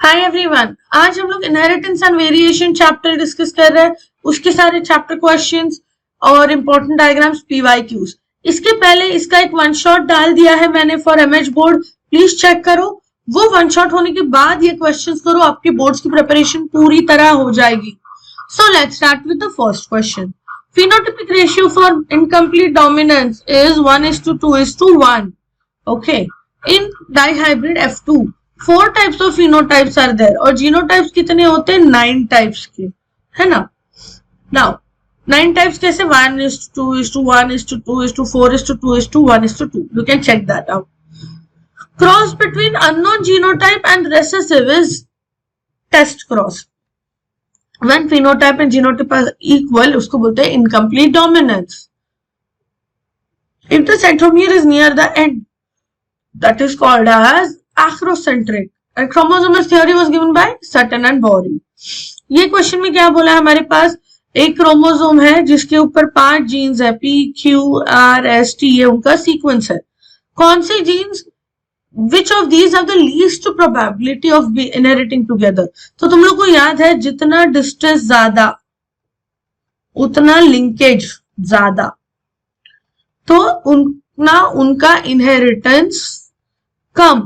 Hi everyone, आज हम लोग inheritance and variation chapter discuss कर रहे हैं। उसके सारे चैप्टर क्वेश्चंस और इंपॉर्टेंट डायग्राम्स पीवाईक्यूज। इसके पहले इसका एक वन शॉट डाल दिया है मैंने for MH board, please check करो। वो वन शॉट होने के बाद ये क्वेश्चंस करो, आपके बोर्ड्स की प्रिपरेशन पूरी तरह हो जाएगी। So let's start with the first question. phenotypic ratio for incomplete dominance is 1:2:1. Okay, in dihybrid F2 4 types of phenotypes are there और जीनोटाइप्स कितने होते हैं? 9 टाइप्स के, है ना। नाउ 9 टाइप्स कैसे? 1:2:1:2:4:2:1:2. You can check that out. Cross between unknown genotype and recessive is test cross. When phenotype and genotype are equal, उसको बोलते हैं incomplete dominance. If the centromere is near the end, that is called as acrocentric. And chromosomal theory was given by Sutton and Bory. ये question में क्या बोला है? हमारे पास एक क्रोमोसोम है जिसके ऊपर 5 जीन्स है, P, Q, R, S, T, ये उनका सीक्वेंस है। कौन से jeans? Which of these have the least probability of be inheriting together? तो तुम लोग को याद है जितना डिस्टेंस ज्यादा उतना लिंकेज ज्यादा, तो उनका इनहेरिटेंस कम।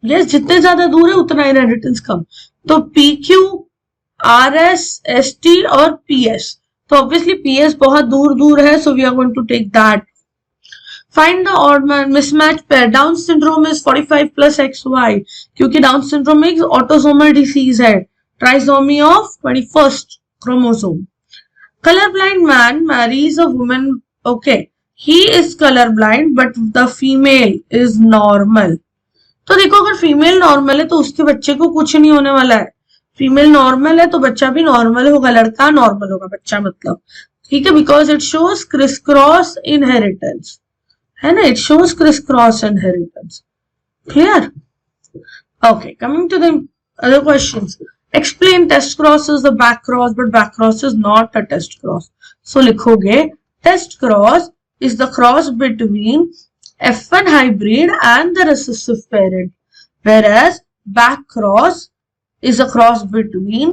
यस, जितने ज्यादा दूर है उतना इनहेरिटेंस कम। तो PQ, RS, ST और PS, तो ऑब्वियसली PS बहुत दूर दूर है, so we are going to take that. Find the odd man mismatch pair. Down syndrome is 45 plus XY क्योंकि Down syndrome एक autosomal disease है, trisomy of 21st chromosome. Colorblind man marries a woman. Okay, he is colorblind but the female is normal. तो देखो, अगर female normal है तो उसके बच्चे को कुछ नहीं होने वाला है। फीमेल नॉर्मल है तो बच्चा भी नॉर्मल होगा, लड़का नॉर्मल होगा, बच्चा मतलब, ठीक है, because it shows criss cross inheritance, है ना, it shows criss cross inheritance. Clear? Okay, coming to the other questions. Explain test cross is the back cross but back cross is not a test cross. So लिखोगे test cross is the cross between F1 hybrid and the recessive parent, whereas back cross is a cross between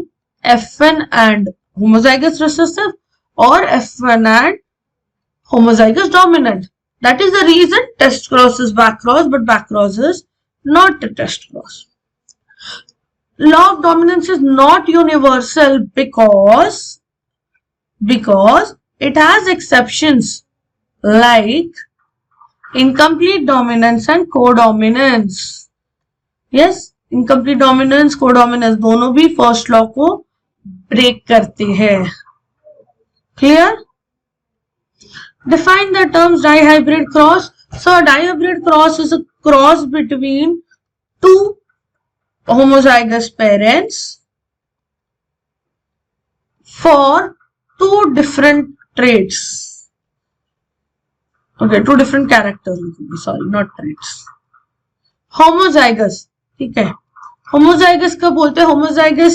F1 and homozygous recessive or F1 and homozygous dominant. That is the reason test cross is back cross, but back cross is not a test cross. Law of dominance is not universal because it has exceptions like incomplete dominance and codominance. Yes, incomplete dominance, codominance दोनों भी first law को break करते हैं। Clear? Define the terms dihybrid cross. So a dihybrid cross is a cross between two homozygous parents for two different traits. Okay, two different characters. Sorry, not traits. Homozygous, ठीक है। Homozygous कब बोलते हैं? Homozygous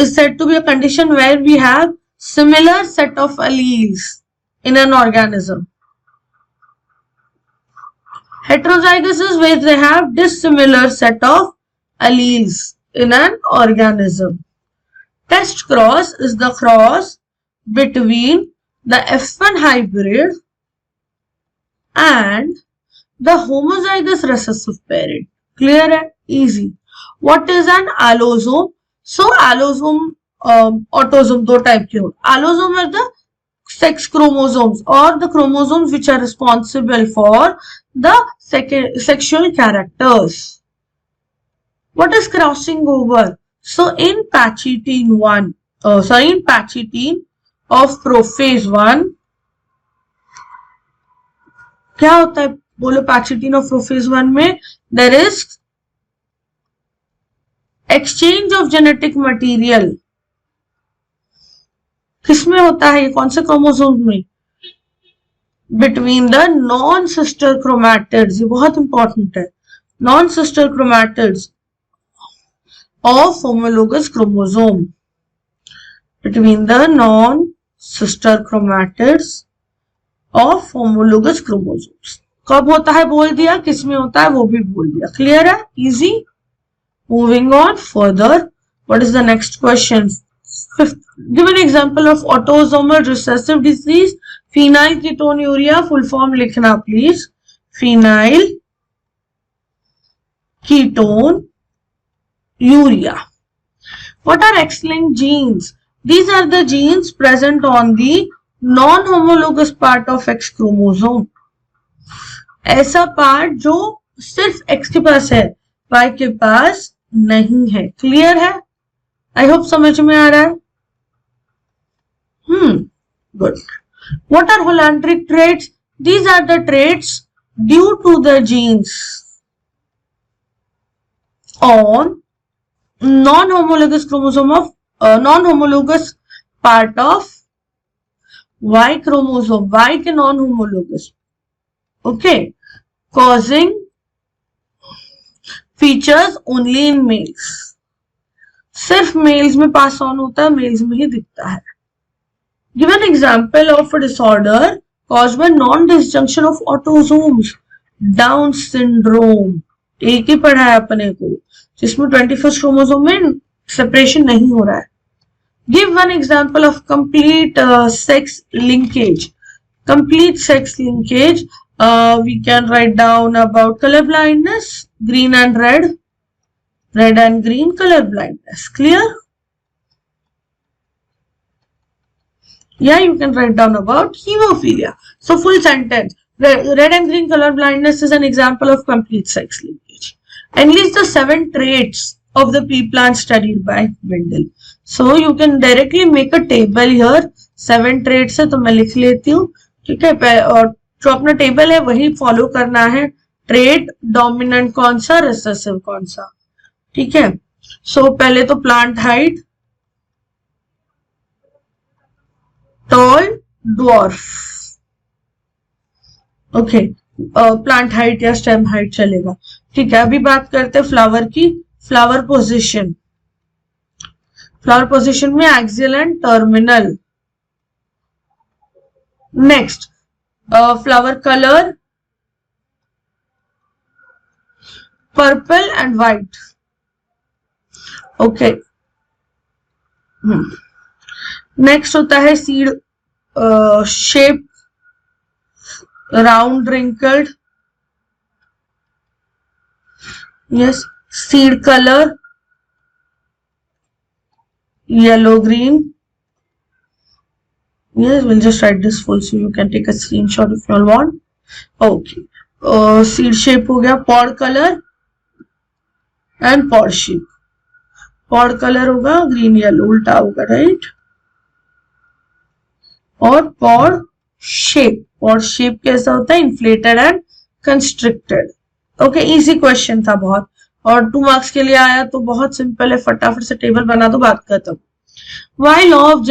is said to be a condition where we have similar set of alleles in an organism. Heterozygous is where they have dissimilar set of alleles in an organism. Test cross is the cross between the F1 hybrid and the homozygous recessive parent. Clear है? Easy. What is an allosome? So allosome, autosome दो type के होते हैं। Allosome are the sex chromosomes or the chromosomes which are responsible for the sexual characters. What is crossing over? So in Pachytene of prophase 1, क्या होता है? बोलो, pachytene of prophase 1 में there is exchange of genetic material. किसमें होता है? कौन से क्रोमोसोम में? Between the non sister chromatids. ये बहुत इंपॉर्टेंट है। Non sister chromatids of homologous chromosome, between the non sister chromatids of homologous chromosomes. कब होता है बोल दिया, किसमें होता है वो भी बोल दिया। क्लियर है? Easy. Moving on further, what is the next question? Fifth, give an example of autosomal recessive disease. Phenylketonuria, full form likhna please. Phenylketonuria. What are X-linked genes? These are the genes present on the non-homologous part of X chromosome. ऐसा part जो सिर्फ X के पास है, Y के पास नहीं है. Clear है? I hope समझ में आ रहा है. Good. What are Hollandric traits? These are the traits due to the genes on non-homologous chromosome of non-homologous part of Y chromosome. Y के non-homologous. Okay. Causing features only in males. सिर्फ mails में pass on होता है, mails में ही दिखता है. Give an example of a disorder caused by non-disjunction of autosomes. Down syndrome. एक ही पढ़ा है अपने को, जिसमें 21st क्रोमोसोम में सेपरेशन नहीं हो रहा है. Give one example of complete sex linkage. Complete sex linkage. We can write down about color blindness, green and red and green color blindness. Clear? Yeah, you can write down about hemophilia. So full sentence. Red and green color blindness is an example of complete sex linkage. And list the 7 traits of the pea plant studied by Mendel. So you can directly make a table here. 7 traits है तो मैं लिख लेती हूँ. ठीक है, और जो अपना टेबल है वही फॉलो करना है. ट्रेट डोमिनेंट कौन सा, रिसेसिव कौन सा. ठीक है. सो पहले तो plant height, tall, dwarf. Okay, plant height या स्टेम हाइट चलेगा. ठीक है, अभी बात करते हैं फ्लावर की. Flower position. फ्लावर पोजीशन में axial and terminal. Next, flower colour purple and white. Okay. Next होता है seed shape, round wrinkled. Yes. Seed colour yellow green. Yes, we'll just write this full so you can take a screenshot if you all want. Okay. Seed shape हो गया. pod color and pod shape. pod color होगा green yellow, उल्टा होगा, right? और pod shape. pod shape कैसा होता है? inflated and constricted. Okay, easy question था बहुत, और 2 marks के लिए आया तो बहुत सिंपल है. फटाफट से टेबल बना दो, बात करता हूँ. Why law of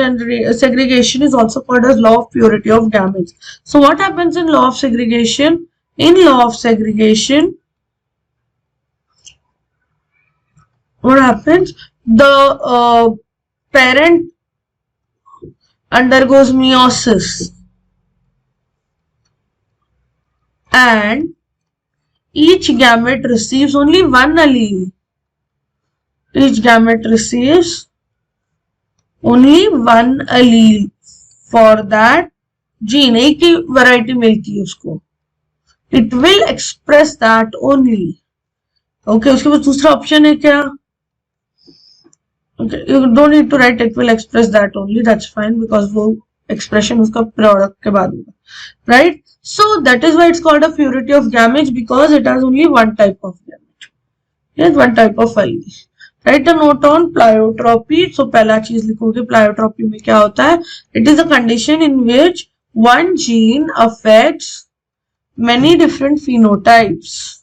segregation is also called as law of purity of gametes. So what happens in law of segregation? In law of segregation, what happens? The parent undergoes meiosis and each gamete receives only one allele. Each gamete receives only one allele for that gene. एक ही variety मिलती है उसको. It will express that only. Okay, उसके बाद दूसरा option है क्या? Okay, you don't need to write it will express that only. That's fine because वो expression उसका product के बाद होगा, right? So that is why it's called a purity of gametes, because it has only one type of gamete. Yes, one type of allele. Write a note on pleiotropy. So पहला चीज लिखोगे pleiotropy में क्या होता है? It is a condition in which one gene affects many different phenotypes.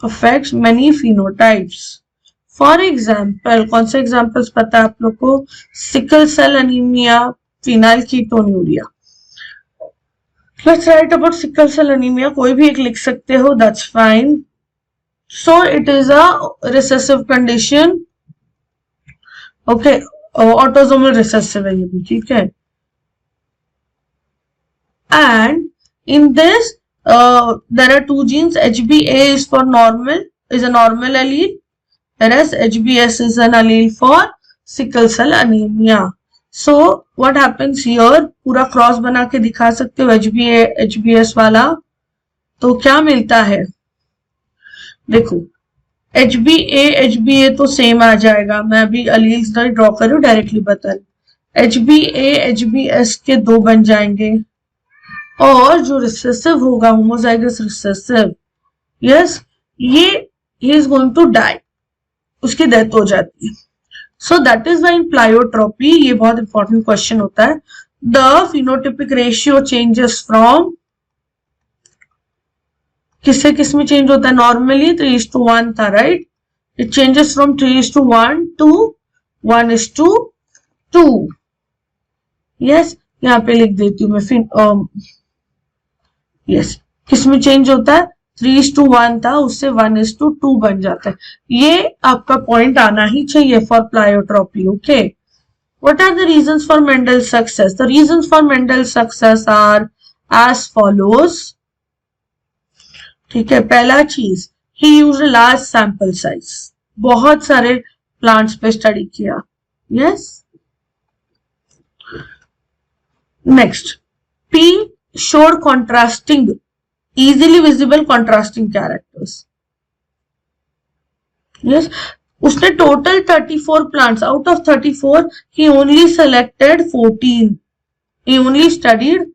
Affects many phenotypes. For example, कौन से examples पता है आप लोग को? Sickle cell anemia, phenylketonuria. Let's write about sickle cell anemia. कोई भी एक लिख सकते हो, that's fine. So it is a recessive condition. Okay, autosomal recessive है ये भी, ठीक है. And in this, there are 2 genes. HBA is for normal, is a normal allele, whereas HbS is an allele for sickle cell anemia. So what happens here, पूरा cross बना के दिखा सकते हो HbS वाला, तो क्या मिलता है, देखो HbA तो सेम आ जाएगा, मैं अभी अलील्स नहीं ड्रॉ करूँ, डायरेक्टली बता, HbA HbS के 2 बन जाएंगे, और जो रिसेसिव होगा होमोजाइगस रिसेसिव, यस, ये ही इज गोइंग टू डाई, उसकी डेथ हो जाती है. So that is why in pleiotropy, ये बहुत इंपॉर्टेंट क्वेश्चन होता है, the phenotypic ratio changes from, किससे किस में चेंज होता है, नॉर्मली 3:1 था, right, it changes from 3:1 to 1:2. Yes, यहाँ पे लिख देती हूँ मैं, यस, किस में चेंज होता है, 3:1 था, उससे 1:2 बन जाता है. ये आपका पॉइंट आना ही चाहिए for pleiotropy. Okay, what are the reasons for Mendel success? The reasons for Mendel success are as follows. ठीक है, पहला चीज, he used large sample size, बहुत सारे प्लांट्स पे स्टडी किया. Yes, next, pea showed contrasting, easily visible contrasting characters. Yes, उसने total 34 plants, out of 34 he only selected 14, he only studied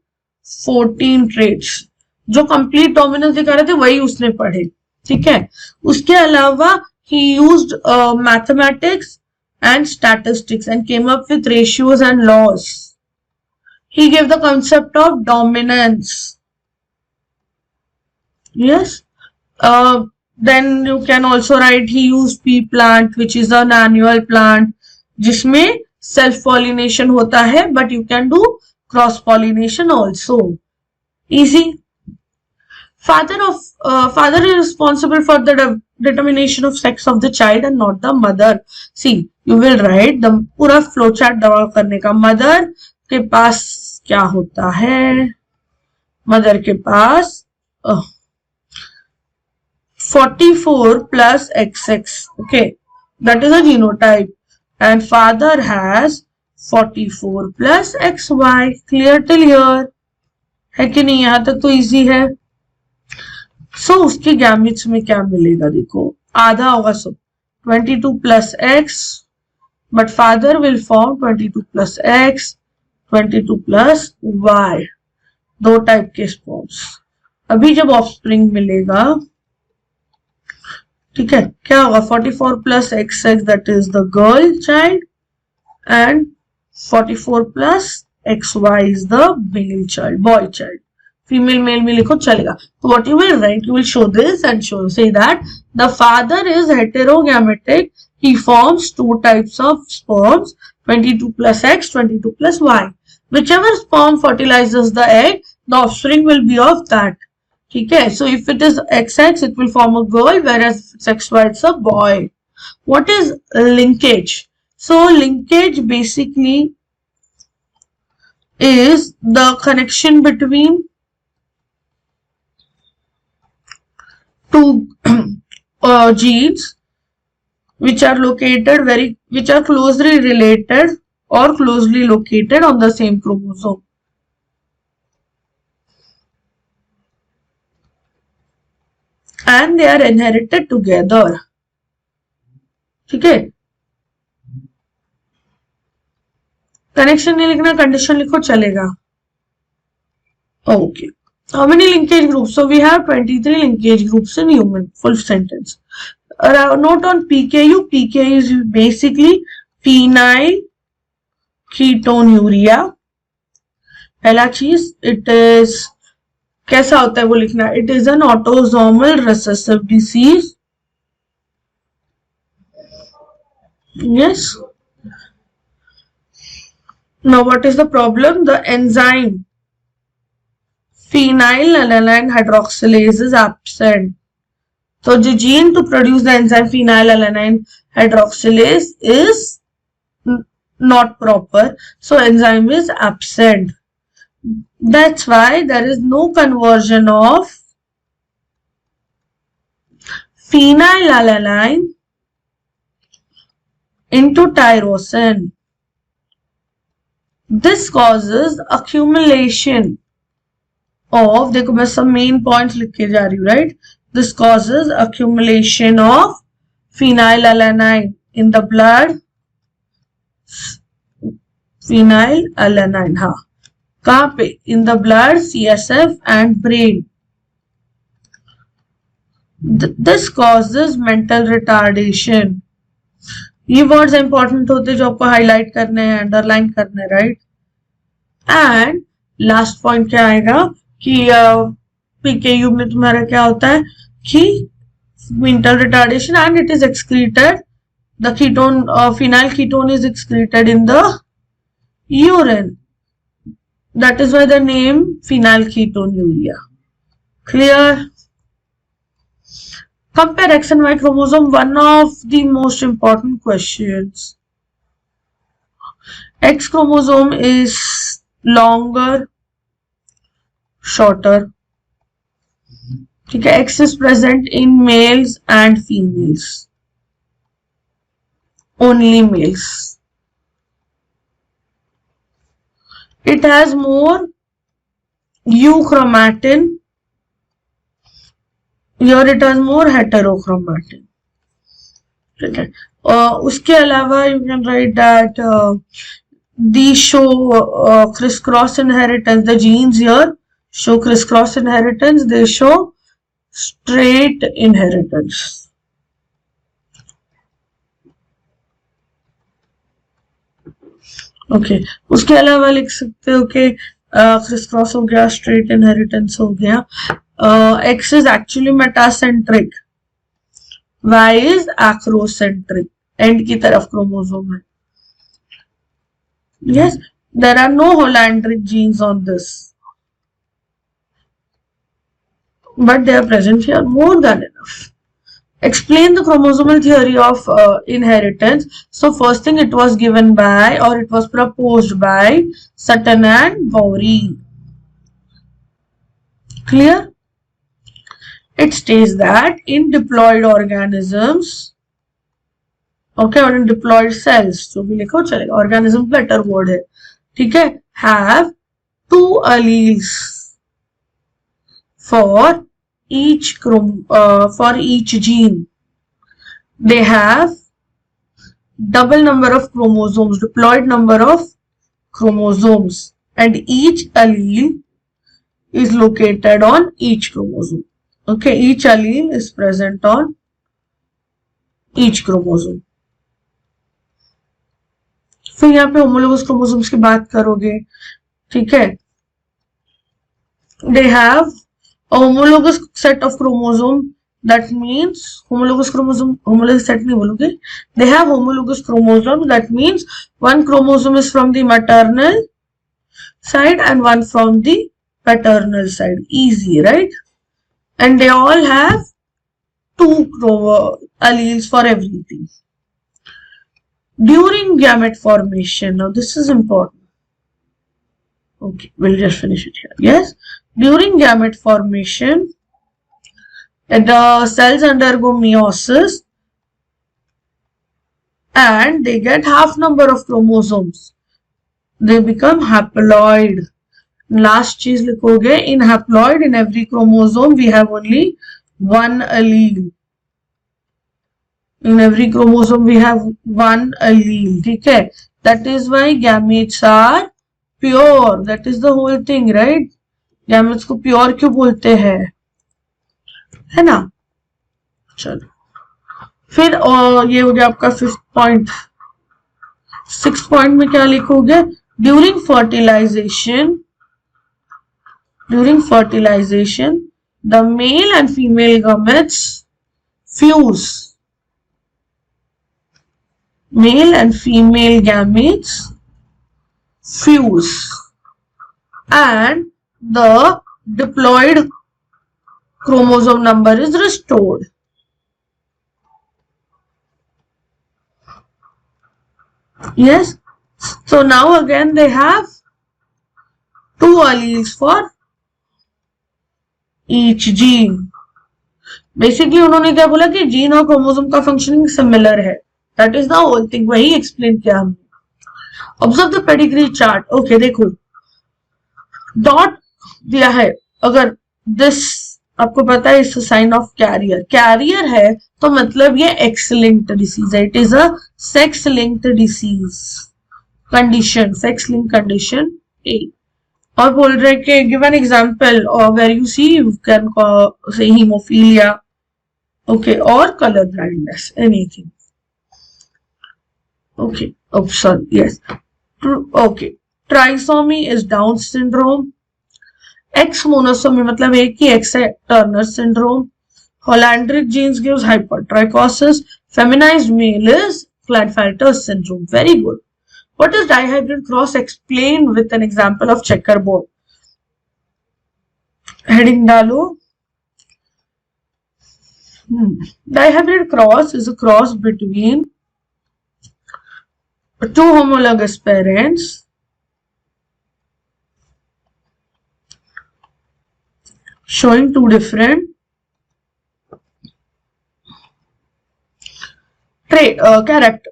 14 traits, जो complete dominance दिखा रहे थे वही उसने पढ़े. ठीक है, उसके अलावा he used mathematics and statistics and came up with ratios and laws. He gave the concept of dominance. Yes. Then you can also write he used pea plant, which is an annual plant, जिसमें self pollination होता है, but you can do cross pollination also. Easy. Father is responsible for the determination of sex of the child and not the mother. See, you will write the पूरा flow chart दवा करने का. mother के पास क्या होता है, mother के पास 44 plus XX, okay, that is a genotype, and father has 44 plus XY. clear till here है कि नहीं, यहां तक तो इजी है. सो उसके गैमेट्स में क्या मिलेगा, देखो आधा होगा, सो 22 plus X, but father will form 22 plus X 22 plus Y, 2 type के स्पर्म्स. अभी जब ऑफस्प्रिंग मिलेगा, ठीक है, क्या होगा, 44 plus XX, that is the girl child, and 44 plus XY is the male child, boy child. Female male में लिखो चलेगा. So what you will write, you will show this and say that the father is heterogametic, he forms 2 types of sperms, 22 plus X, 22 plus Y. Whichever sperm fertilizes the egg, the offspring will be of that. ठीक है, so if it is XX, it will form a girl, whereas if it's XY, it's a boy. What is linkage? So linkage basically is the connection between two genes which are closely related or closely located on the same chromosome. And they are inherited together. ठीक है, connection नहीं लिखना, condition लिखो चलेगा. Okay. How many linkage groups? So we have 23 linkage groups in human. Full sentence. Note on PKU. PKU is basically phenyl ketonuria. पहला चीज, it is कैसा होता है वो लिखना. It is an autosomal recessive disease. Yes. Now what is the problem? The enzyme phenylalanine hydroxylase is absent. So the gene to produce the enzyme phenylalanine hydroxylase is not proper. So enzyme is absent. That's why there is no conversion of phenylalanine into tyrosine. This causes accumulation of, देखो मैं सब main points लिख के जा रही हूँ, right. This causes accumulation of phenylalanine in the blood. Phenylalanine, हाँ, कहाँ पे? In the blood, CSF and brain. This causes mental retardation. ये वर्ड्स इंपॉर्टेंट होते हैं जो आपको हाईलाइट करने हैं, अंडरलाइन करने हैं, राइट. एंड लास्ट पॉइंट क्या आएगा कि पीकेयू में तुम्हारा क्या होता है कि mental retardation and it is excreted, the ketone, phenyl ketone is excreted in the urine. That is why the name phenyl ketone urea. Clear? Compare X and Y chromosome, one of the most important questions. X chromosome is longer, shorter. ठीक है, X is present in males and females. Only males. It has more euchromatin. Here it has more heterochromatin. ठीक है. उसके अलावा you can write that these show crisscross inheritance. The genes here show crisscross inheritance. They show straight inheritance. Okay. उसके अलावा लिख सकते हो कि crisscross हो गया, straight inheritance हो गया. X is actually metacentric, Y is acrocentric. End की तरफ क्रोमोसोम है. Yes, there are no Hollandric genes on this, but they are present here, more than enough. Explain the chromosomal theory of inheritance. So first thing, it was given by, or it was proposed by Sutton and Bowry. Clear? It states that in diploid organisms, okay, or in diploid cells, जो भी लिखो चलेगा, organism better word है, ठीक है, have two alleles for each gene. They have double number of chromosomes, diploid number of chromosomes, and each allele is located on each chromosome. Okay, each allele is present on each chromosome. फिर यहाँ पे homologous chromosomes की बात करोगे, ठीक है. They have a homologous set of chromosome. That means homologous chromosome, homologous set नहीं बोलोगे. They have homologous chromosome. That means one chromosome is from the maternal side and one from the paternal side. Easy, right? And they all have two alleles for everything. During gamete formation, now this is important. Okay, we'll just finish it here. Yes, during gamete formation, the cells undergo meiosis and they get half number of chromosomes. They become haploid. Last चीज लिखोगे, in haploid, in every chromosome we have only one allele. In every chromosome we have one allele. ठीक है, that is why gametes are pure. That is the whole thing, right? Gametes को pure क्यों बोलते हैं, है ना. चलो फिर ये हो गया आपका 5th point. 6th point में क्या लिखोगे? During fertilization, the male and female gametes fuse. Male and female gametes fuse, and the diploid chromosome number is restored. Yes. So now again they have two alleles for each gene. Basically उन्होंने क्या बोला कि gene और chromosome का functioning similar है, that is the whole thing, वही explain किया हमने। Observe the pedigree chart. Okay देखो डॉट दिया है, अगर दिस आपको पता है इस साइन ऑफ कैरियर, कैरियर है तो मतलब ये एक्स लिंक्ड डिसीज है, it is a sex linked disease condition, sex link condition ए। और बोल रहे कि give an example where you see you can say haemophilia, okay, और colour blindness, anything, okay, oh sorry, yes, okay, trisomy is down syndrome, X monosomy मतलब एक ही X है, Turner syndrome, holandric genes gives hypertrichosis, feminised male is Klinefelter syndrome. Very good. What is dihybrid cross? Explain with an example of checkerboard. Heading डालो। Dihybrid cross is a cross between two homologous parents showing two different character.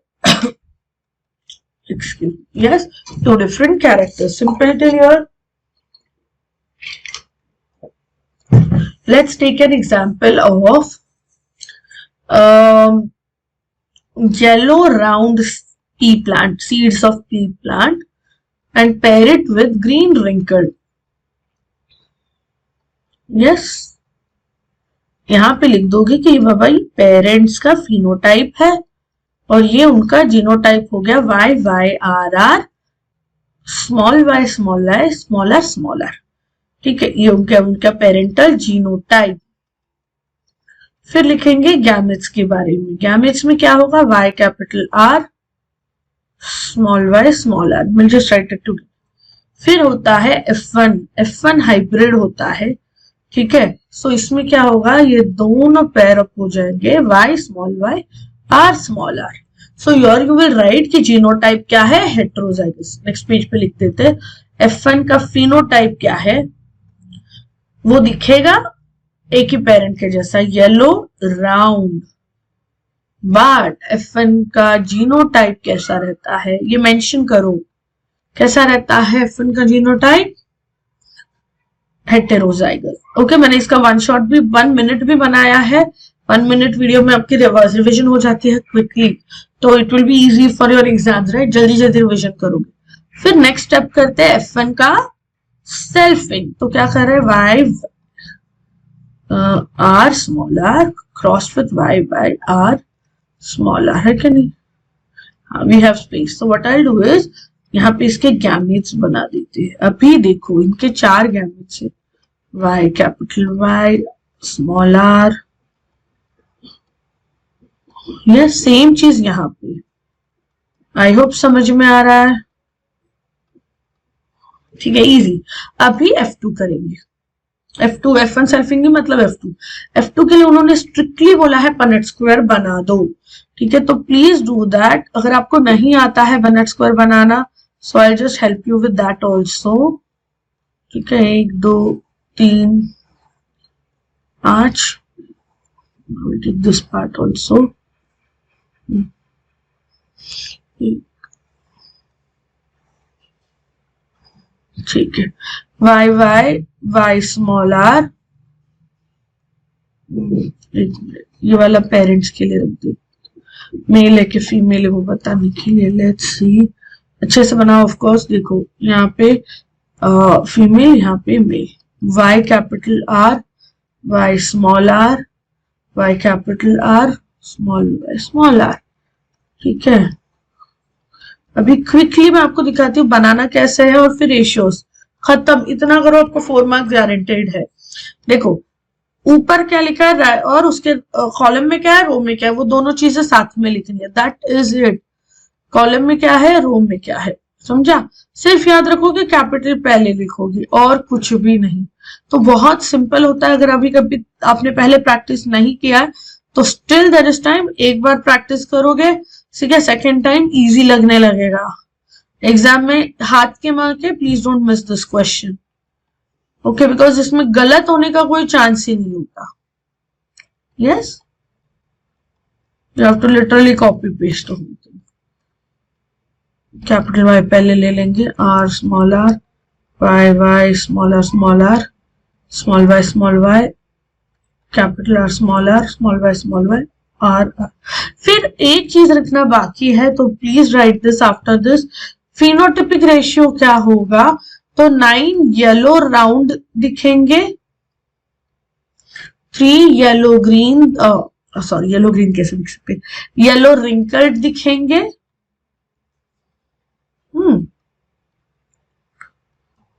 Excuse me. Yes, two different characters. Simple till here. Let's take an example of yellow round pea plant, seeds of pea plant, and pair it with green wrinkled. Yes, यहाँ पे लिख दोगे कि भाई parents का phenotype है और ये उनका जीनोटाइप हो गया YYRR, small y small i small r small r, ठीक है, ये उनका पेरेंटल जीनोटाइप। फिर लिखेंगे गैमेट्स के बारे में, गैमेट्स में क्या होगा, Y capital R small y small r, will just right it together. फिर होता है F1 हाइब्रिड होता है, ठीक है, सो इसमें क्या होगा, ये दोनों पेयर अप हो जाएंगे, Y small y R small r। So your you will right कि जीनोटाइप क्या है, हेटेरोजाइगस। नेक्स्ट पेज पे लिख देते F1 का फिनोटाइप क्या है, वो दिखेगा एक ही पेरेंट के जैसा, येलो राउंड, बट F1 का जीनोटाइप कैसा रहता है ये मेंशन करो, कैसा रहता है F1 का जीनोटाइप, हेटेरोजाइगस। ओके, मैंने इसका 1 मिनट भी बनाया है, 1 मिनट वीडियो में आपकी रिविजन हो जाती है क्विकली, तो it will be easy for your exams, right, जल्दी जल्दी रिविजन करोगे। फिर नेक्स्ट स्टेप करते हैं F1 का सेल्फिंग, तो क्या कर रहे हैं, Y R small r cross with Y by R small r, है कि नहीं, we have space, so what I'll do is यहाँ पे इसके गैमेट्स बना देते हैं। अभी देखो इनके 4 गैमेट्स है, Y capital Y small r, ये सेम चीज यहाँ पे, आई होप समझ में आ रहा है, ठीक है, इजी। अभी F2 करेंगे, F2 F1 सेल्फिंग मतलब F2 के लिए उन्होंने स्ट्रिक्टली बोला है पनेट स्क्वायर बना दो, ठीक है, तो प्लीज डू दैट। अगर आपको नहीं आता है Punnett square banana, so I just help you with that also, ठीक है, 1 2 3 5, दिस पार्ट ऑल्सो, ठीक है, Y स्मॉल r, ये वाला पेरेंट्स के लिए रख दो, मेल है कि फीमेल है वो बताने के लिए, लेट्स सी, अच्छे से बनाओ, ऑफ कोर्स देखो यहाँ पे फीमेल, यहाँ पे male, Y capital R Y small r, Y capital R small r, ठीक है। अभी क्विकली मैं आपको दिखाती हूँ बनाना कैसे है और फिर रेशियोज, खत्म, इतना करो, आपको 4 मार्क्स गारंटेड है। देखो ऊपर क्या लिखा है और उसके कॉलम में क्या है, रो में क्या है, वो दोनों चीजें साथ में लिखनी है, दैट इज इट। कॉलम में क्या है, रो में क्या है, समझा, सिर्फ याद रखोगे कैपिटल पहले लिखोगी और कुछ भी नहीं, तो बहुत सिंपल होता है। अगर अभी कभी आपने पहले प्रैक्टिस नहीं किया है तो स्टिल देयर इज टाइम, एक बार प्रैक्टिस करोगे, ठीक है, सेकेंड टाइम इजी लगने लगेगा। एग्जाम में हाथ के मार के please don't miss this question, okay, because इसमें गलत होने का कोई चांस ही नहीं होता। Yes, You have to literally copy paste the whole thing. Capital Y पहले ले लेंगे, R small r, y small r, small y, capital R small y, R। फिर एक चीज रखना बाकी है, तो please right this after this. Phenotypic ratio क्या होगा? तो 9 येलो राउंड दिखेंगे, 3 yellow green, sorry yellow green कैसे दिख सकते, येलो रिंकल्ड दिखेंगे,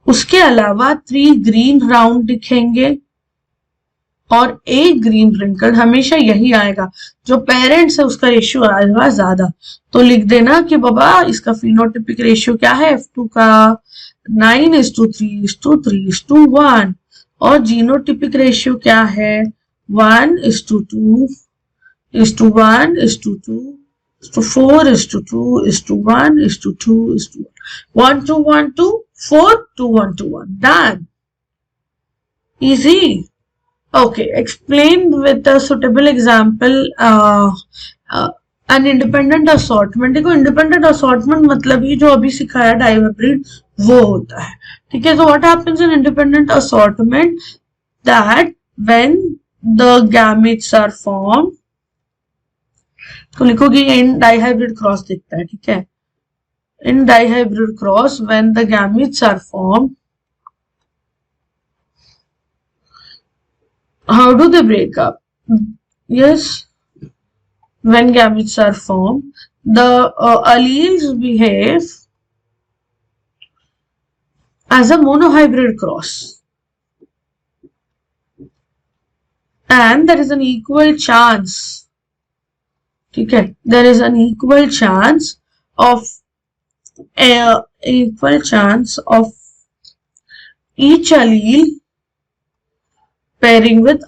उसके अलावा 3 ग्रीन राउंड दिखेंगे और एक ग्रीन रिंकल्ड। हमेशा यही आएगा, जो पेरेंट्स है उसका रेशियो आएगा ज्यादा। तो लिख देना कि बाबा इसका फिनोटिपिक रेशियो क्या है, F2 का 9:3:3:1, और जीनोटिपिक रेशियो क्या है, 1:2:1:2:4:2:1:2:1, 1:1:2:4:2:1:2:1. Done. Easy. Okay, explain with a suitable example an independent assortment। देखो इंडिपेंडेंट असॉर्टमेंट मतलब ये जो अभी सिखाया डाइहाइब्रिड वो होता है, ठीक है। तो what happens in independent assortment, that when the gametes are form, तो लिखोगे इन डाइहाइब्रिड क्रॉस दिखता है, ठीक है। In dihybrid cross when the gametes are form, how do they break up? Yes, when gametes are formed, the alleles behave as a monohybrid cross, and there is an equal chance, okay, there is an equal chance of each allele pairing with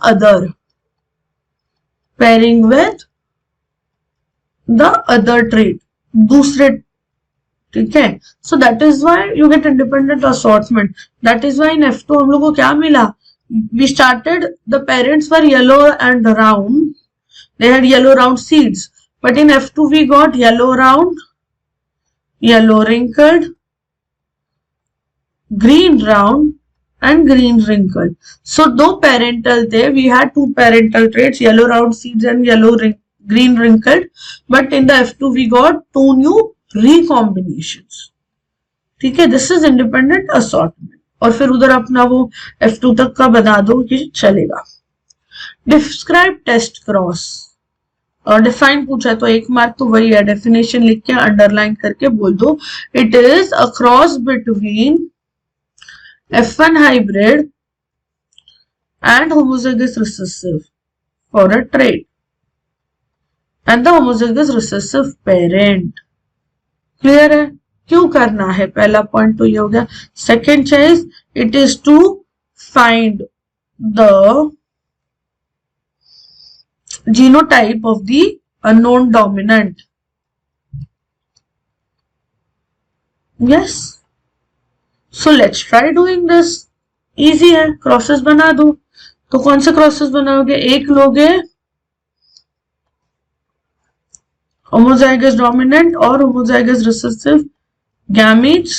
the other trait, दूसरे, ठीक है। So that is why you get independent assortment. That is why in F2 हम लोग को क्या मिला, we started, the parents were yellow and round, they had yellow round seeds, but in F2 we got yellow round, yellow wrinkled, green round and green wrinkled. So दो parental थे, we had 2 parental traits, yellow round seeds and green wrinkled, but in the F2 we got 2 new recombinations, ठीक है। This is independent assortment. और फिर उधर अपना वो F2 तक का बना दो कि चलेगा। डिस्क्राइब टेस्ट क्रॉस, और डिफाइन पूछा तो 1 मार्क तो वही है, डेफिनेशन लिख के अंडरलाइन करके बोल दो, it is a cross between F1 hybrid and homozygous recessive for a trait and the homozygous recessive parent। Clear है? क्यों करना है, पहला पॉइंट तो ये हो गया। Second choice, it is to find the genotype of the unknown dominant. Yes, so let's try doing this. Easy है, क्रॉसेस बना दो। तो कौन से क्रॉसेस बनाओगे, एक लोगे होमोजाइगस डोमिनेंट और homozygous recessive gametes,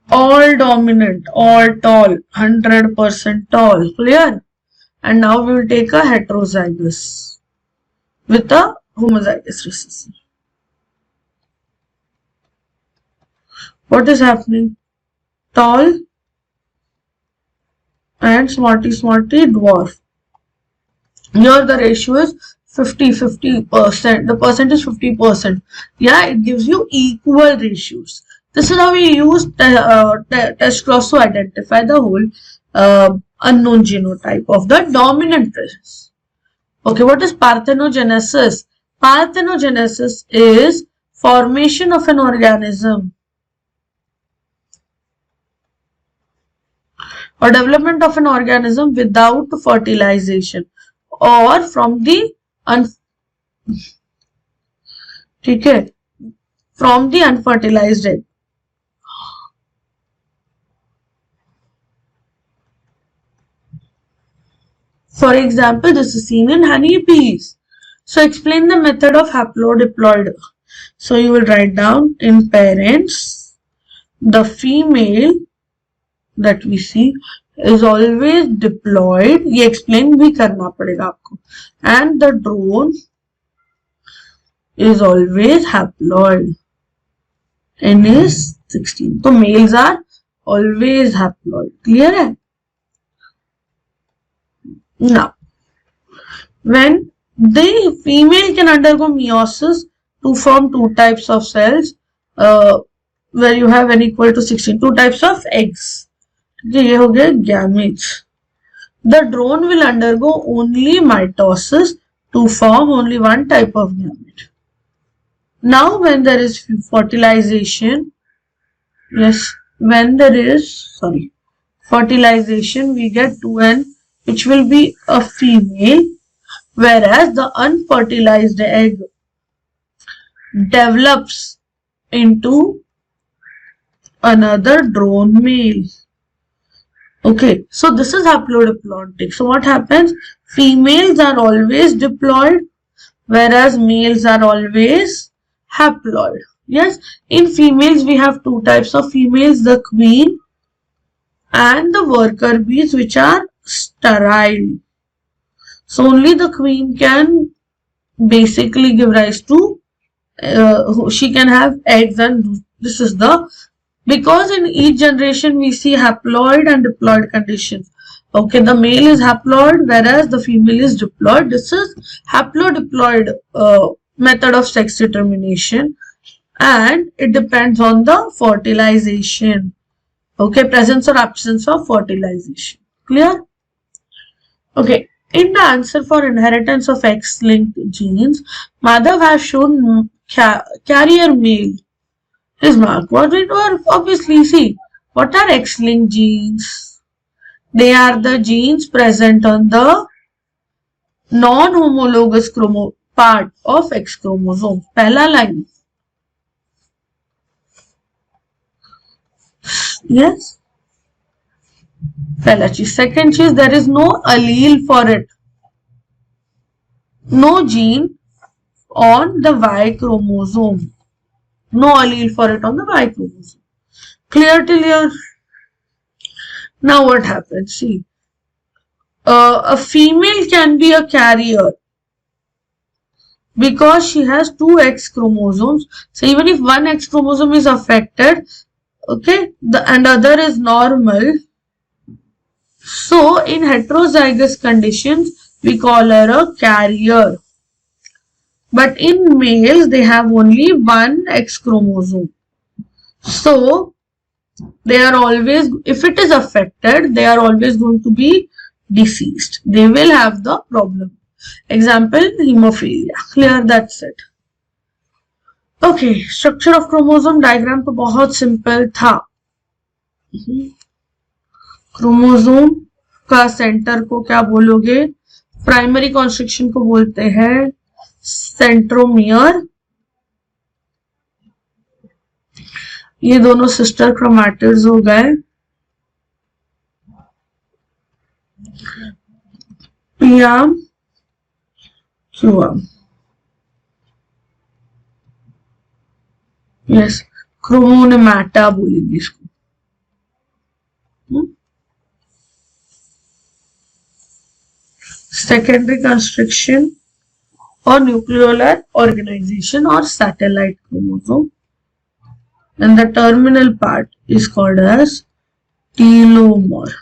all dominant, all tall, 100% tall, clear? And now we will take a heterozygous with a homozygous recessive. What is happening? Tall and smarty dwarf. Here the ratio is 50%. The percent is 50%. Yeah, it gives you equal ratios. This is how we use test cross to identify the whole unknown genotype of the dominant race. Okay, what is parthenogenesis? Parthenogenesis is formation of an organism or development of an organism without fertilization or from the from the unfertilized egg. For example, this is seen in honeybees. So explain the method of haplodiploid. So you will write down in parents, the female that we see is always diploid. ये explain भी करना पड़ेगा आपको. And the drone is always haploid. N is 16. So males are always haploid. Clear है? Now, when the female can undergo meiosis to form two types of cells, where you have n equal to 16, two types of eggs. ये हो गया gametes. The drone will undergo only mitosis to form only one type of gamete. Now, when there is fertilization, fertilization, we get 2n, which will be a female, whereas the unfertilized egg develops into another drone male. Okay, so this is haplodiploidic. So what happens? Females are always diploid, whereas males are always haploid. Yes, in females we have two types of females, the queen and the worker bees, which are sterile. So only the queen can basically give rise to, she can have eggs, and this is the, because in each generation we see haploid and diploid conditions. Okay, the male is haploid whereas the female is diploid. This is haplodiploid method of sex determination, and it depends on the fertilization. Okay, presence or absence of fertilization. Clear? Okay, in the answer for inheritance of X-linked genes, Madhav has shown carrier male. His mark. What it was? Obviously, see, what are X-linked genes? They are the genes present on the non-homologous part of X chromosome. Pehla line. Yes. Pehla cheez. Second cheez, there is no allele for it. No gene on the Y chromosome. No allele for it on the Y chromosome. Clear till here? Now what happens? See, a female can be a carrier because she has two X chromosomes. So even if one X chromosome is affected, okay, and other is normal. So in heterozygous conditions, we call her a carrier. But in males, they have only one X chromosome. So they are always, if it is affected, they are always going to be deceased. They will have the problem. Example, hemophilia. Clear? That's it. Okay, structure of chromosome diagram तो बहुत simple था. Chromosome का centre को क्या बोलोगे? Primary construction को बोलते हैं सेंट्रोमियर. ये दोनों सिस्टर क्रोमैटिड्स हो गए. पीआम क्यूआम. यस, क्रोमोनेमाटा बोलेंगे इसको. Secondary constriction or nucleolar organization or satellite chromosome, and the terminal part is called as telomere.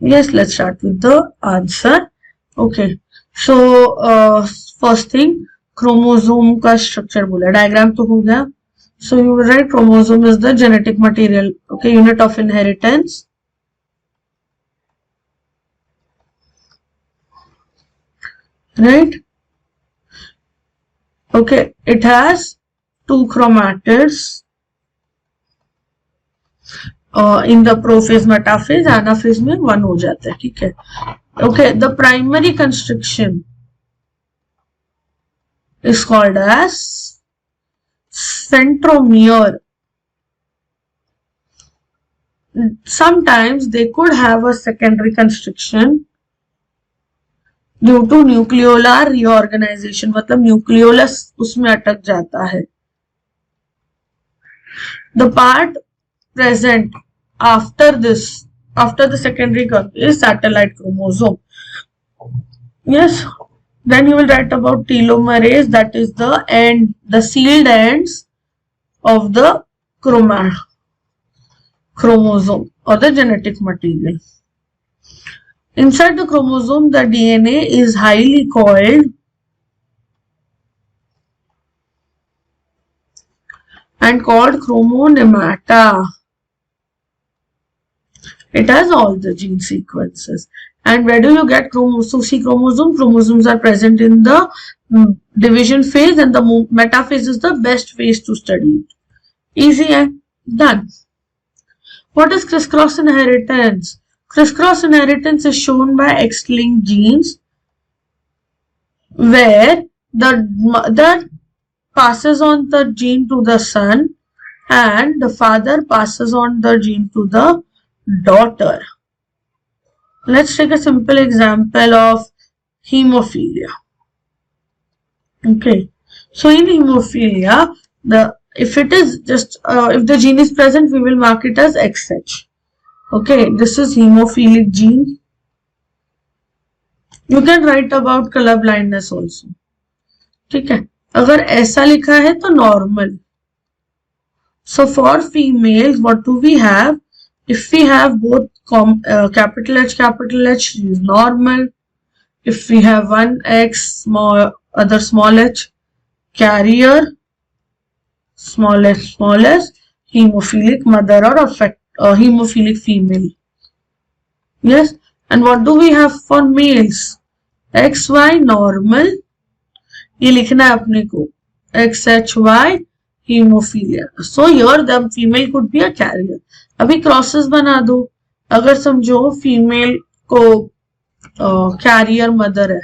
Yes, let's start with the answer. Okay, so first thing, chromosome का structure बोला, diagram तो हो गया. So you will write chromosome is the genetic material, okay, unit of inheritance. Right? Okay, it has two chromatids in the prophase, metaphase, anaphase में one हो जाता है. ठीक है. Okay, the primary constriction is called as centromere. Sometimes they could have a secondary constriction, due to nucleolar reorganization, मतलब nucleolus उसमें अटक जाता है. The part present after this, after the secondary curve is satellite chromosome. Yes, then you will write about telomerase, that is the end, the sealed ends of the chromosome or the genetic material. Inside the chromosome, the DNA is highly coiled and called chromonemata. It has all the gene sequences. And where do you get chromosomes? Chromosomes are present in the division phase, and the metaphase is the best phase to study it. Easy and done. What is crisscross inheritance? Crisscross inheritance is shown by X-linked genes, where the mother passes on the gene to the son and the father passes on the gene to the daughter. Let's take a simple example of hemophilia. Okay, so in hemophilia, if it is just if the gene is present, we will mark it as XH. Okay, this is hemophilic gene. You can write about color blindness also. ठीक है, अगर ऐसा लिखा है तो normal. So for females, what do we have? If we have both capital H, is normal. If we have one X, other small h, carrier, small h, hemophilic mother or hemophilic female. Yes, and what do we have for males? XY normal. ये लिखना है अपने को. XHY hemophiliia. So here the female could be a carrier. अभी crosses बना दो. अगर समझो फीमेल को कैरियर मदर है,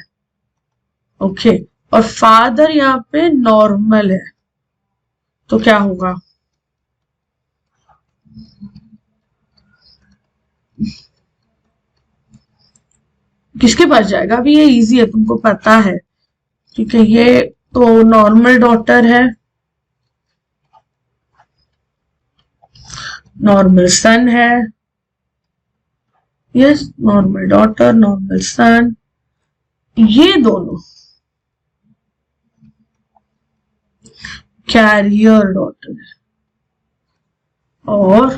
ओके, और फादर यहाँ पे नॉर्मल है, तो क्या होगा? किसके पास जाएगा? अभी ये इजी है, तुमको पता है. ठीक है, ये तो नॉर्मल डॉटर है, नॉर्मल सन है. यस, नॉर्मल डॉटर, नॉर्मल सन. ये दोनों कैरियर डॉटर है और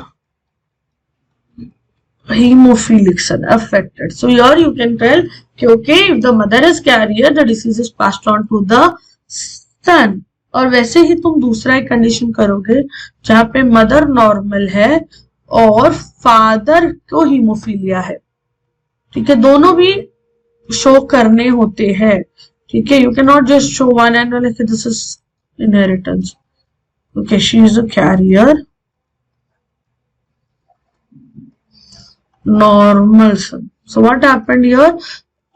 hemophilic son affected. So here you can tell okay, if the mother is carrier, the disease is passed on to the son. और वैसे ही तुम दूसरा एक कंडीशन करोगे जहां पे मदर नॉर्मल है और फादर को हीमोफीलिया है. ठीक है, दोनों भी शो करने होते हैं. ठीक है, you can not just show one and like this is inheritance. Okay, she is a carrier, normal son. So what happened here?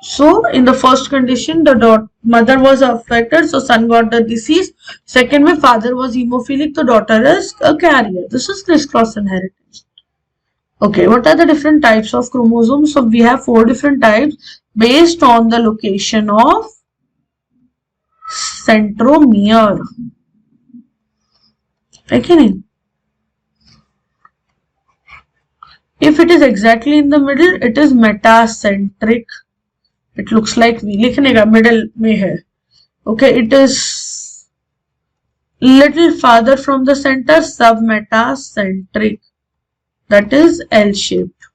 So in the first condition, the mother was affected, so son got the disease. Second way, father was hemophilic, the daughter is a carrier. This is crisscross inheritance. Okay, what are the different types of chromosomes? So we have 4 different types based on the location of centromere. Okay. If it is exactly in the middle, it is metacentric. It looks like V. लिखने का middle में है. Okay, it is little farther from the center, submetacentric. That is L-shaped.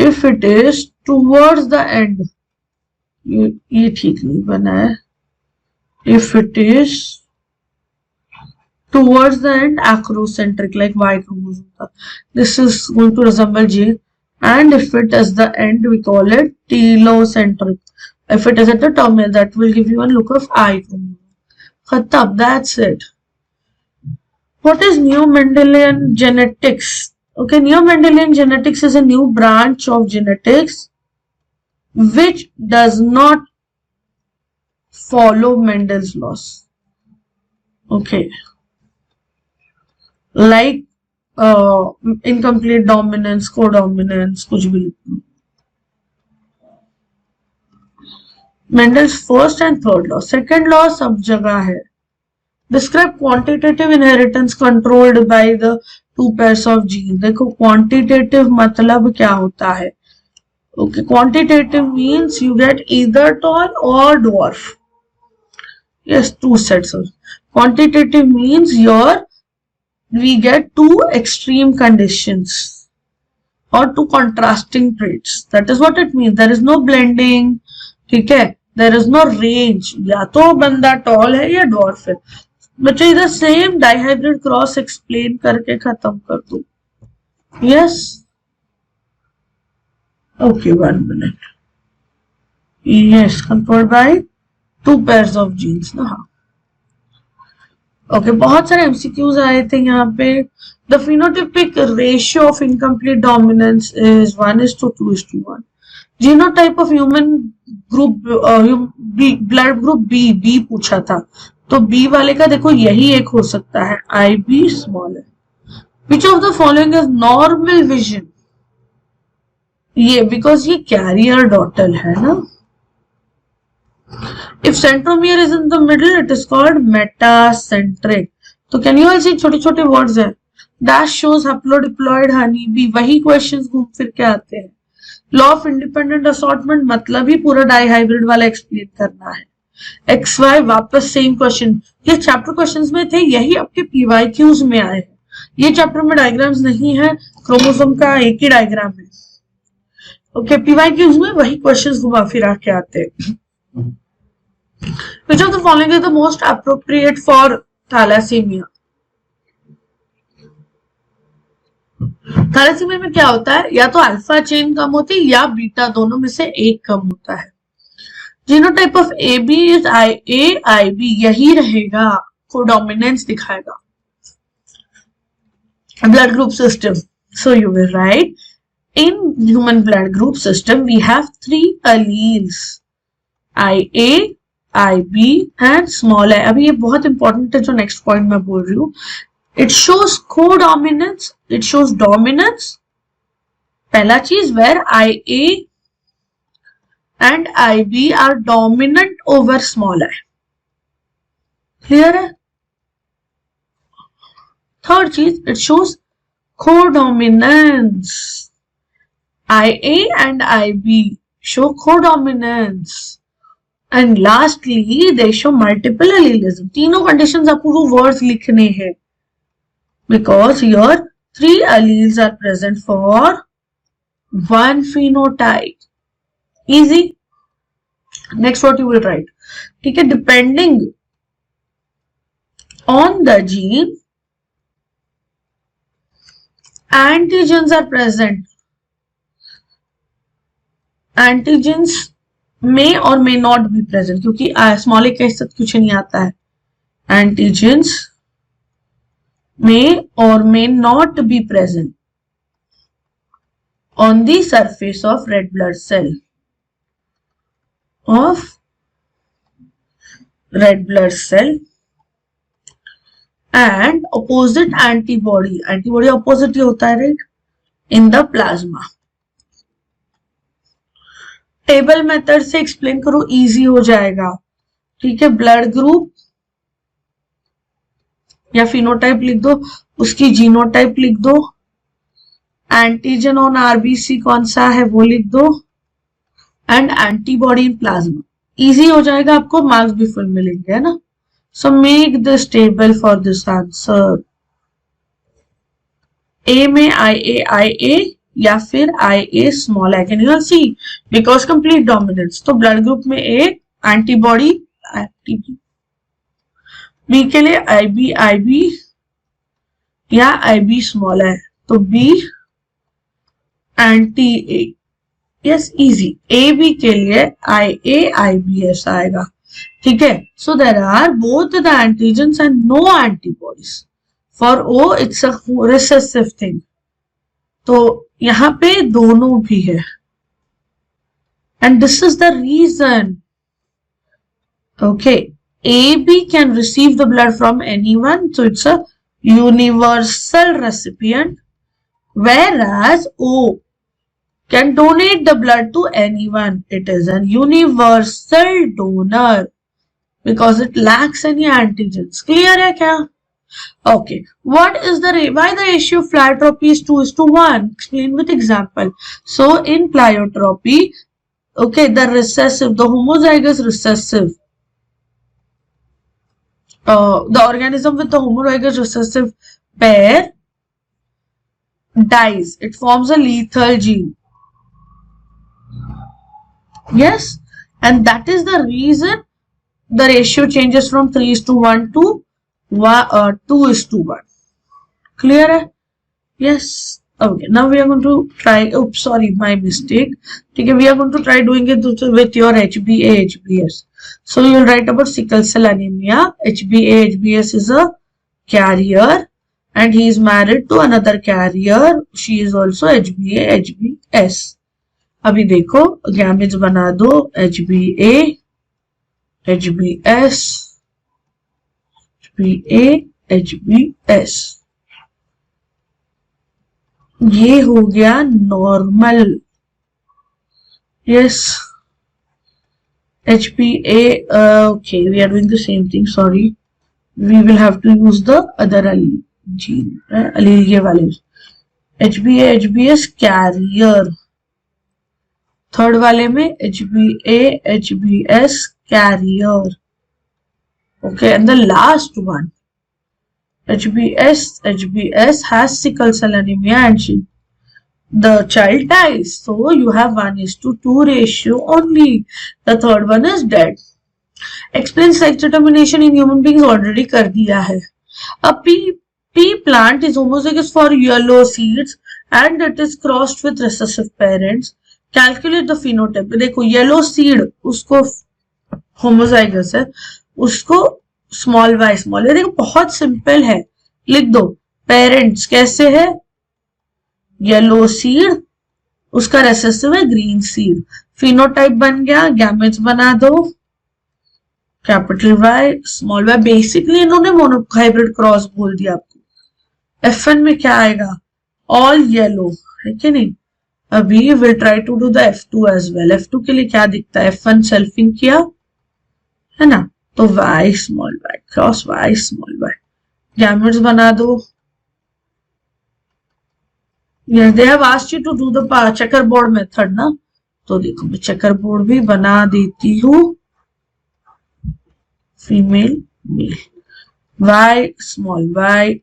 If it is towards the end, ये ठीक नहीं बना है. If it is towards the end, acrocentric, like Y chromosome. This is going to resemble J. And if it is the end, we call it telocentric. If it is at the terminal, that will give you a look of I chromosome. Khatab, that's it. What is neo-Mendelian genetics? Okay, neo-Mendelian genetics is a new branch of genetics which does not follow Mendel's laws. Okay. Like incomplete dominance, codominance, कुछ भी लिख दो। Mendel's first and third law. Second law सब जगह है। Describe quantitative inheritance controlled by the two pairs of gene. देखो quantitative मतलब क्या होता है? Okay, quantitative means you get either tall और dwarf. Yes, two sets of. Quantitative means your we get two extreme conditions or two contrasting traits. That is what it means. There is no blending. ठीक है, there is no range. या तो बंदा toll है या dwarf है। बच्चे इधर सेम डाइहाइब्रिड क्रॉस एक्सप्लेन करके खत्म कर दो। Yes, okay, 1 minute. Yes, controlled by two pairs of genes ना। हाँ, ओके, बहुत सारे एमसीक्यूज आए थे यहाँ पे। The phenotypic ratio of incomplete dominance is 1:2:1। Genotype of human group, blood group B पूछा था, तो बी वाले का देखो यही एक हो सकता है, IB स्मॉल है। Which of the following is normal vision? ये बिकॉज ये कैरियर डॉटल है ना। If centromere is in the middle, it is called metacentric. तो can you all see छोटे छोटे words हैं? Dash shows haplodiploid honeybee, वही questions घूम फिर के आते हैं। Law of independent assortment मतलब ही पूरा डाइहाइब्रिड वाला एक्सप्लेन करना है। XY वापस सेम क्वेश्चन, ये चैप्टर क्वेश्चंस में थे, यही आपके PYQs में आए हैं। ये चैप्टर में डायग्राम्स नहीं है, क्रोमोसोम का एक ही डायग्राम है। ओके, PYQs में वही क्वेश्चंस घुमा फिरा के आते हैं। Which of the following is the most appropriate for thalassemia? Thalassemia में क्या होता है? या तो अल्फा चेन कम होती है या बीटा, दोनों में से एक कम होता है। Genotype of AB is IAIB, यही रहेगा, कोडोमिनेंस दिखाएगा। Blood group system, so you will write in human blood group system we have 3 alleles, IA, IB and small है। अभी ये बहुत इंपॉर्टेंट है जो नेक्स्ट पॉइंट मैं बोल रही हूँ। It shows codominance, it shows dominance. पहला चीज, where IA and IB are dominant over small I. Clear है? थर्ड चीज, it shows codominance. IA and IB show codominance. And lastly, they show multiple allelism. तीनों conditions आपको वो words लिखने हैं, because here 3 alleles are present for one phenotype. Easy. Next, what you will write? ठीक है, depending on the gene, antigens are present. Antigens may or may not be present, क्योंकि small ए के साथ कुछ नहीं आता है। Antigens may or may not be present on the surface of red blood cell and opposite antibody opposite ही होता है, right, in the plasma. Table method से एक्सप्लेन करो, इजी हो जाएगा। ठीक है, ब्लड ग्रुप या फिनोटाइप लिख दो, उसकी जीनोटाइप लिख दो, एंटीजन ऑन आरबीसी कौन सा है वो लिख दो, and antibody in plasma. Easy हो जाएगा, आपको मार्क्स भी फुल मिलेंगे, है ना। So make this table for this answer. A में IA या फिर IA स्मॉल है, can you see, because complete dominance. तो ब्लड ग्रुप में A एंटीबॉडी, बी के लिए IB या IB स्मॉल है, तो B anti A। Yes, easy. AB के लिए IAIBS आएगा। ठीक है, so there are both the antigens and no antibodies. For O it's a recessive thing, तो यहाँ पे दोनों भी है, and this is the reason. Okay, AB can receive the blood from anyone, so it's a universal recipient, whereas O can donate the blood to anyone. It is an universal donor because it lacks any antigens. Clear hai kya? Okay. What is why the ratio of pleiotropy is 2:1? Explain with example. So in pleiotropy, okay, the homozygous recessive, the organism with the homozygous recessive pair dies. It forms a lethal gene. Yes, and that is the reason the ratio changes from 3:1 to 2:1. Clear? Yes. Okay, now we are going to try, oops, sorry, my mistake. Okay, we are going to try doing it with your HbA, HbS. So you will write about sickle cell anemia. HbA, HbS is a carrier and he is married to another carrier. She is also HbA, HbS. अभी देखो gametes बना दो HbA, HbS, HbA, HbS. ये हो गया normal. Yes. HbA, okay, we are doing the same thing, sorry. We will have to use the other allele gene, allele ये वाले. HbA, HbS carrier. Third वाले में HbA, HbS carrier. Okay, and the last one, HbS has sickle cell anemia and the child dies. So you have 1:2 ratio only. The third one is dead. Explain sex determination in human beings already कर दिया है. A pea plant is homozygous for yellow seeds and it is crossed with recessive parents. Calculate the phenotype. देखो yellow seed उसको homozygous है, उसको small y small है. देखो बहुत सिंपल है, लिख दो. पेरेंट्स कैसे है? येलो सीड, उसका रेसेसिव है ग्रीन सीड. फिनोटाइप बन गया, गैमेट्स बना दो, capital Y small y. Basically इन्होंने मोनोहाइब्रिड क्रॉस बोल दिया आपको. F1 में क्या आएगा? ऑल येलो है कि नहीं? अभी will try to do the F2 as well. F2 के लिए क्या दिखता है? F1 सेल्फिंग किया है ना, तो Y small y cross Y small y. Gametes बना दो. Yes, they have asked you to do the checkerboard method ना, तो देखो मैं चेकरबोर्ड भी बना देती हूँ. Female male, Y small y,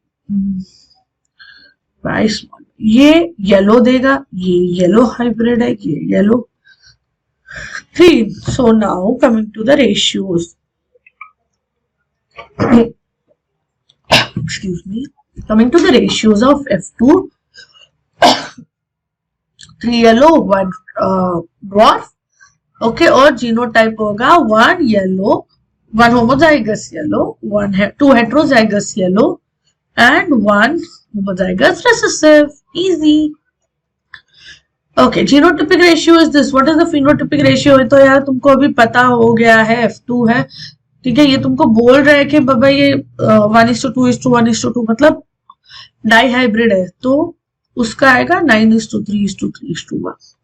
Y small. ये येलो देगा, ये येलो हाइब्रिड है, ये yellow. 3. So now coming to the ratios. Excuse me. Coming to the ratios of F2. 3 yellow, 1 dwarf. Okay, और जीनोटाइप होगा 1 yellow, 1 homozygous yellow, 2 heterozygous yellow and 1 homozygous recessive. Easy. Okay, genotypic ratio is this. What is the phenotypic ratio? है तो यार तुमको अभी पता हो गया है, F2 है. ठीक है, ये तुमको बोल रहा है कि बाबा ये 1:2:1:2 मतलब डाई हाइब्रिड है, तो उसका आएगा 9:3:3:1.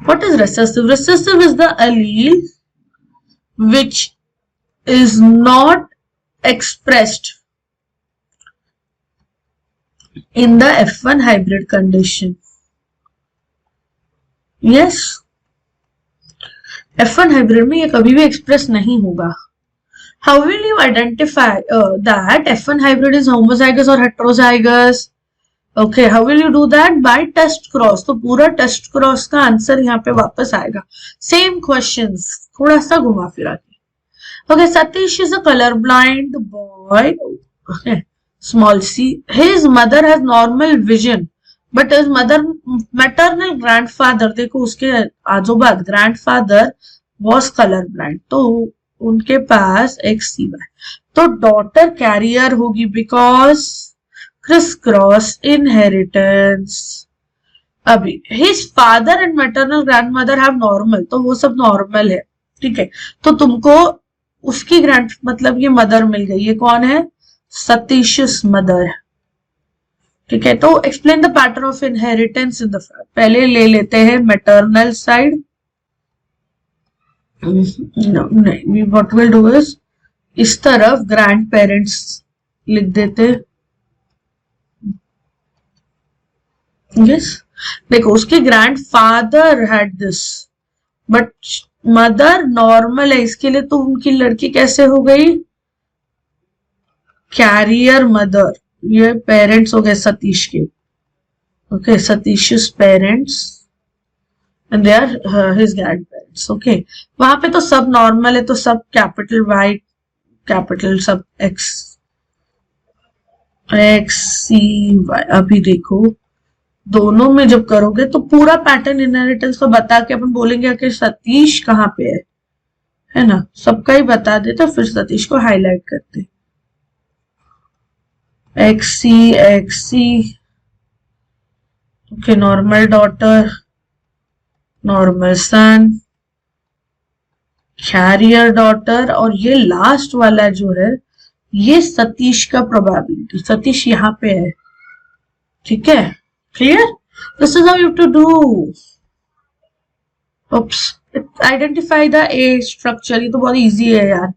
What is recessive? Recessive is the allele which is not expressed in the F1 hybrid condition. Yes, F1 hybrid में ये कभी भी एक्सप्रेस नहीं होगा. How will you identify that F1 hybrid is homozygous or heterozygous? Okay, how will you do that? By test cross. तो पूरा test cross का answer यहाँ पे वापस आएगा. Same questions, थोड़ा सा घुमा फिरा के. Okay, Satish is a colorblind boy. Okay. Small c. His mother has normal vision, but his maternal grandfather, देखो उसके आजोबा grandfather was colorblind, तो उनके पास XCY. तो daughter carrier होगी because criss-cross inheritance. अभी his father and maternal grandmother have normal, तो वो सब normal है. ठीक है, तो तुमको उसकी मतलब ये मदर मिल गई. ये कौन है? सतीश's मदर। ठीक है, तो explain the pattern of inheritance in the family. पहले ले लेते हैं मैटरनल साइड। नहीं, व्हाट विल डू इज इस तरफ ग्रैंड पेरेंट्स लिख देते। यस, देखो उसके grand father had this, but mother normal है, इसके लिए तो उनकी लड़की कैसे हो गई कैरियर मदर। ये पेरेंट्स हो गए सतीश के। Okay, Satish's parents and they are his grandparents. Okay, वहां पे तो सब नॉर्मल है, तो सब कैपिटल वाई कैपिटल सब एक्स एक्स सी वाई। अभी देखो दोनों में जब करोगे तो पूरा पैटर्न इनहेरिटेंस को बता के अपन बोलेंगे कि सतीश कहाँ पे है ना, सबका ही बता दे, तो फिर सतीश को हाईलाइट करते। X C. Okay, normal daughter, normal son, carrier daughter, और ये लास्ट वाला जो है ये सतीश का प्रोबेबिलिटी। सतीश यहाँ पे है। ठीक है, clear? This is how you to do. Identify the a structure. ये तो बहुत इजी है यार।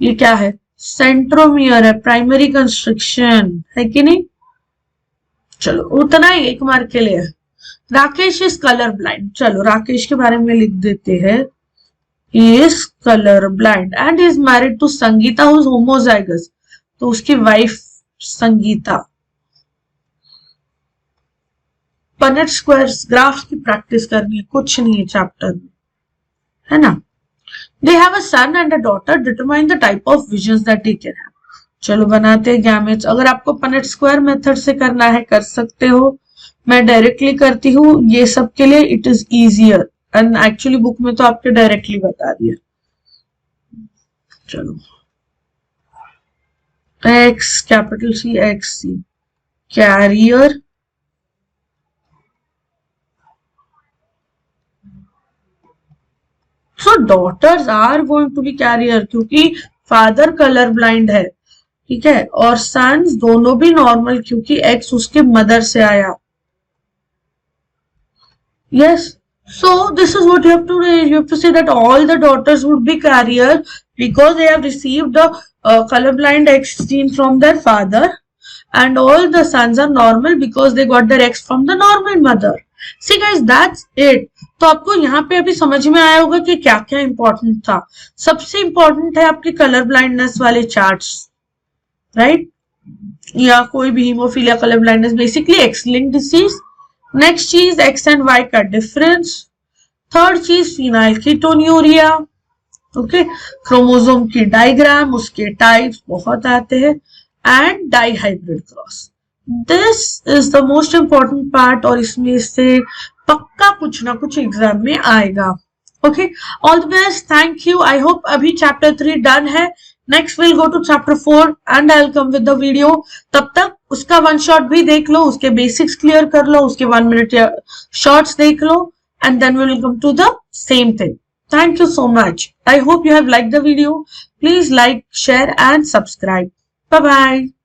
ये क्या है? सेंट्रोमियर है, प्राइमरी कंस्ट्रक्शन है कि नहीं? चलो उतना ही 1 मार्क के लिए। Rakesh is colour blind. चलो राकेश के बारे में लिख देते हैं। He is color blind and is married to Sangeeta who is homozygous। तो उसकी wife Sangeeta. Punnett squares graphs की प्रैक्टिस करनी है, कुछ नहीं है चैप्टर में, है ना। They have a son and a daughter, determine the type of visions that they can have। चलो बनाते हैं गैमेट्स। अगर आपको पनेट स्क्वायर मेथड से करना है कर सकते हो, मैं डायरेक्टली करती हूँ ये सब के लिए, it is easier. And actually book में तो आपके डायरेक्टली बता दिया। चलो X capital C X C carrier, so daughters are going to be carrier क्योंकि फादर कलर ब्लाइंड है। ठीक है, और सन्स दोनों भी नॉर्मल क्योंकि एक्स उसके मदर से आया। Yes, so this is what you have to do. You have to say that all the daughters would be carrier because they have received the colorblind X gene from their father, and all the sons are normal because they got their X from the normal mother. See guys, that's it. तो आपको यहाँ पे अभी समझ में आया होगा कि क्या क्या इंपॉर्टेंट था। सबसे इंपॉर्टेंट है आपके कलर ब्लाइंडनेस वाले चार्ट्स, राइट? या कोई भी hemophilia, colour blindness, basically X linked disease. Next चीज एक्स एंड वाई का डिफरेंस। थर्ड चीज फिनाइल कीटोन्यूरिया। ओके, क्रोमोसोम की डायग्राम, उसके टाइप्स बहुत आते हैं, and dihybrid cross. This is the most important part, और इसमें से पक्का कुछ ना कुछ एग्जाम में आएगा। Okay, all the best, thank you. I hope अभी चैप्टर 3 डन है। Next will go to chapter 4 and I will come with the video. तब तक उसका 1 शॉट भी देख लो, उसके बेसिक्स क्लियर कर लो, उसके 1 मिनट शॉर्ट्स देख लो, and then we will come to the same thing. Thank you so much. I hope you have liked the video. Please like, share and subscribe. Bye bye.